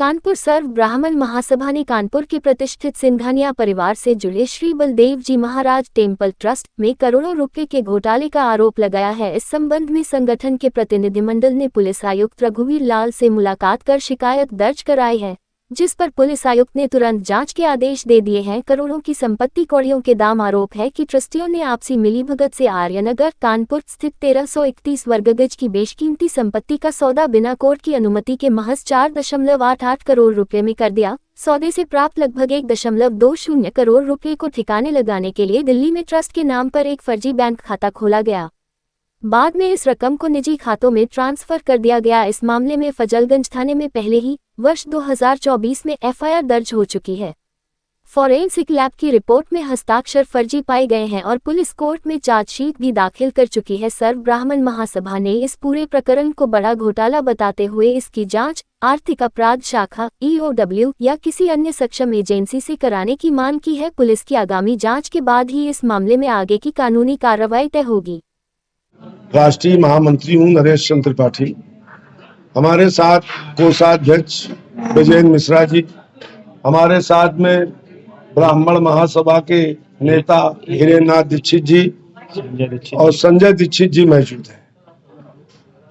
कानपुर सर्व ब्राह्मण महासभा ने कानपुर के प्रतिष्ठित सिंघानिया परिवार से जुड़े श्री बलदेव जी महाराज टेम्पल ट्रस्ट में करोड़ों रुपए के घोटाले का आरोप लगाया है। इस संबंध में संगठन के प्रतिनिधिमंडल ने पुलिस आयुक्त रघुवीर लाल से मुलाकात कर शिकायत दर्ज कराई है, जिस पर पुलिस आयुक्त ने तुरंत जांच के आदेश दे दिए हैं। करोड़ों की संपत्ति कौड़ियों के दाम। आरोप है कि ट्रस्टियों ने आपसी मिलीभगत से आर्यनगर कानपुर स्थित 1331 वर्ग गज की बेशकीमती संपत्ति का सौदा बिना कोर्ट की अनुमति के महज 4.88 करोड़ रुपए में कर दिया। सौदे से प्राप्त लगभग 1.20 करोड़ रुपए को ठिकाने लगाने के लिए दिल्ली में ट्रस्ट के नाम पर एक फर्जी बैंक खाता खोला गया। बाद में इस रकम को निजी खातों में ट्रांसफर कर दिया गया। इस मामले में फजलगंज थाने में पहले ही वर्ष 2024 में एफआईआर दर्ज हो चुकी है। फॉरेंसिक लैब की रिपोर्ट में हस्ताक्षर फर्जी पाए गए हैं और पुलिस कोर्ट में चार्जशीट भी दाखिल कर चुकी है। सर्व ब्राह्मण महासभा ने इस पूरे प्रकरण को बड़ा घोटाला बताते हुए इसकी जांच आर्थिक अपराध शाखा EOW या किसी अन्य सक्षम एजेंसी से कराने की मांग की है। पुलिस की आगामी जांच के बाद ही इस मामले में आगे की कानूनी कार्रवाई तय होगी। राष्ट्रीय महामंत्री हूँ नरेश चंद्र त्रिपाठी। हमारे साथ कोषाध्यक्ष विजयेंद्र मिश्रा जी, हमारे साथ में ब्राह्मण महासभा के नेता हिरेन्द्रनाथ दीक्षित जी और संजय दीक्षित जी मौजूद हैं।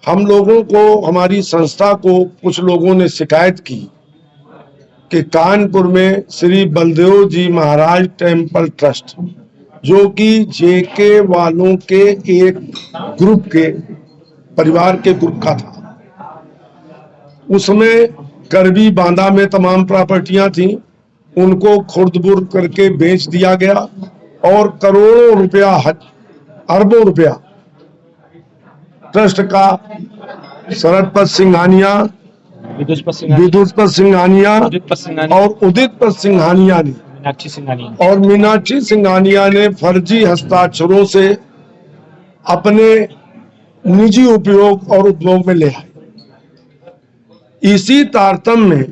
हम लोगों को, हमारी संस्था को कुछ लोगों ने शिकायत की कि कानपुर में श्री बलदेव जी महाराज टेम्पल ट्रस्ट, जो कि जेके वालों के एक ग्रुप के परिवार के ग्रुप का था, उसमें करबी बांदा में तमाम प्रॉपर्टियां थी, उनको खुर्द-बुर्द करके बेच दिया गया और करोड़ों रुपया, अरबों रुपया ट्रस्ट का शरदपत सिंघानिया, विदुषपत सिंघानिया और उदितपत सिंघानिया ने और मीनाक्षी सिंघानिया ने फर्जी हस्ताक्षरों से अपने निजी उपयोग और उपभोग में ले आए। इसी तारतम्य में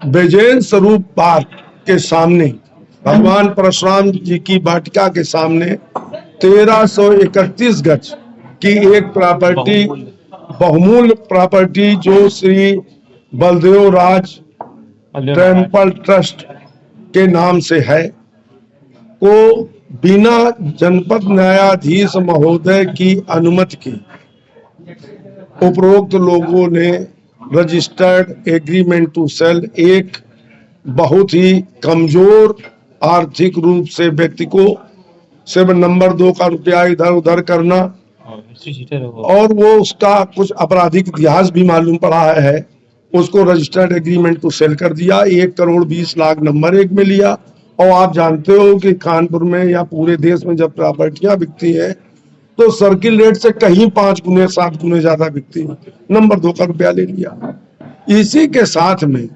विजयेंद्र स्वरूप पार्क के सामने, भगवान परशुराम जी की वाटिका के सामने 1331 गज की एक प्रॉपर्टी, बहुमूल्य प्रॉपर्टी जो श्री बलदेव राज टेम्पल ट्रस्ट के नाम से है, को बिना जनपद न्यायाधीश महोदय की अनुमति के उपरोक्त लोगों ने रजिस्टर्ड एग्रीमेंट टू सेल एक बहुत ही कमजोर आर्थिक रूप से व्यक्ति को सिर्फ नंबर 2 का रुपया इधर उधर करना और वो उसका कुछ आपराधिक इतिहास भी मालूम पड़ा है, उसको रजिस्टर्ड एग्रीमेंट टू सेल कर दिया। 1,20,00,000 नंबर 1 में लिया। और आप जानते हो कि कानपुर में या पूरे देश में जब प्रॉपर्टियां बिकती है तो सर्किल रेट से कहीं 5 गुने 7 गुने ज्यादा बिकती है। नंबर 2 का रुपया ले लिया। इसी के साथ में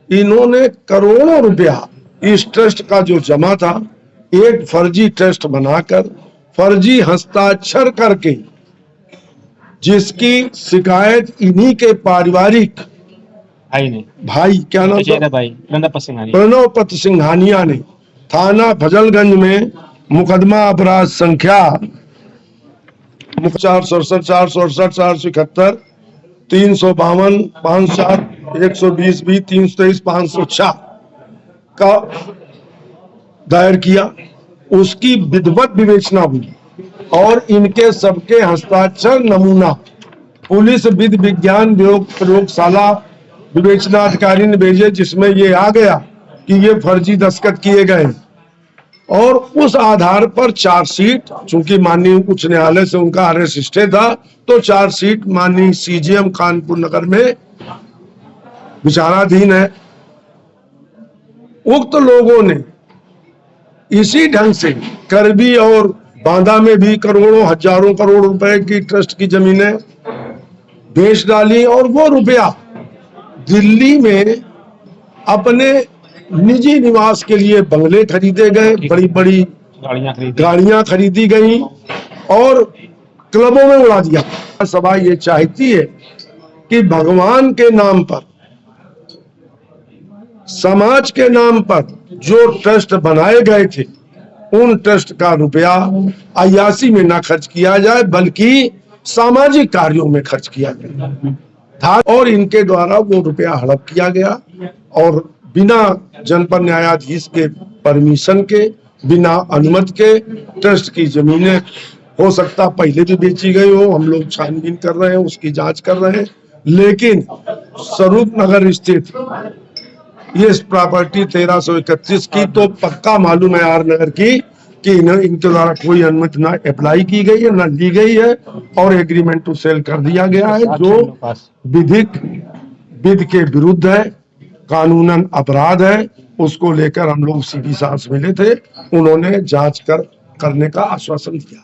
इन्होंने करोड़ों रुपया इस ट्रस्ट का जो जमा था, एक फर्जी ट्रस्ट बनाकर फर्जी हस्ताक्षर करके, जिसकी शिकायत इन्हीं के पारिवारिक भाई क्या नाम था, प्रणवपत सिंघानिया ने थाना फजलगंज में मुकदमा अपराध संख्या 467, 468, 471, 352, 507, 120, 323, 506 का दायर किया। उसकी विधिवत विवेचना हुई और इनके सबके हस्ताक्षर नमूना पुलिस विधि विज्ञान प्रयोगशाला विवेचना अधिकारी ने भेजे, जिसमें ये आ गया कि ये फर्जी दस्तखत किए गए और उस आधार पर चार्जशीट, चूंकि माननीय उच्च न्यायालय से उनका आदेश स्टे था, तो चार्जशीट माननीय CGM कानपुर नगर में विचाराधीन है। उक्त लोगों ने इसी ढंग से करबी और बांदा में भी करोड़ों हजारों करोड़ रुपए की ट्रस्ट की जमीनें बेच डाली और वो रुपया दिल्ली में अपने निजी निवास के लिए बंगले खरीदे गए, बड़ी बड़ी गाड़ियां खरीदी गई और क्लबों में उड़ा दिया। सभा ये चाहती है कि भगवान के नाम पर, समाज के नाम पर जो ट्रस्ट बनाए गए थे, उन ट्रस्ट का रुपया अय्यासी में ना खर्च किया जाए, बल्कि सामाजिक कार्यों में खर्च किया जाए। था और इनके द्वारा वो रुपया हड़प किया गया और बिना जनपद न्यायाधीश के परमिशन के, बिना अनुमति के ट्रस्ट की जमीनें हो सकता पहले भी बेची गई हो, हम लोग छानबीन कर रहे हैं, उसकी जांच कर रहे हैं, लेकिन स्वरूप नगर स्थित ये प्रॉपर्टी 1331 की तो पक्का मालूम है आर नगर की कि इनके द्वारा कोई अनुमति ना अप्लाई की गई है, ना ली गई है और एग्रीमेंट टू सेल कर दिया गया है, जो विधि के विरुद्ध है, कानूनन अपराध है। उसको लेकर हम लोग सीपी साहब से मिले थे, उन्होंने जांच करने का आश्वासन दिया।